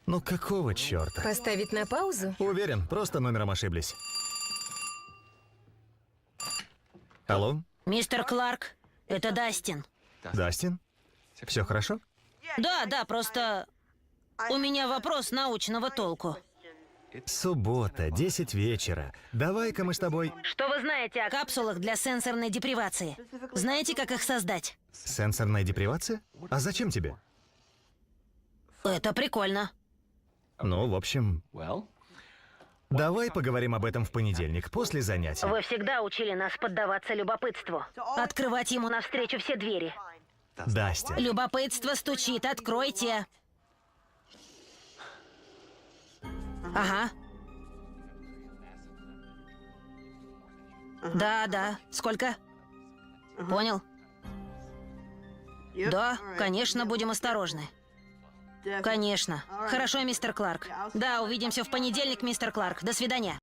Ну какого черта? Поставить на паузу? Уверен, просто номером ошиблись. Алло, Мистер Кларк, это Дастин. Дастин? Все хорошо? Да, просто у меня вопрос научного толку. Суббота, 10 вечера. Давай-ка мы с тобой... Что вы знаете о капсулах для сенсорной депривации? Знаете, как их создать? Сенсорная депривация? А зачем тебе? Это прикольно. Ну, в общем, Well, давай поговорим об этом в понедельник, после занятий. Вы всегда учили нас поддаваться любопытству. Открывать ему навстречу все двери. Дастин, Любопытство стучит, откройте. Ага. Да, сколько? Понял? Да, конечно, будем осторожны. Конечно. Хорошо, мистер Кларк. Да, увидимся в понедельник, мистер Кларк. До свидания.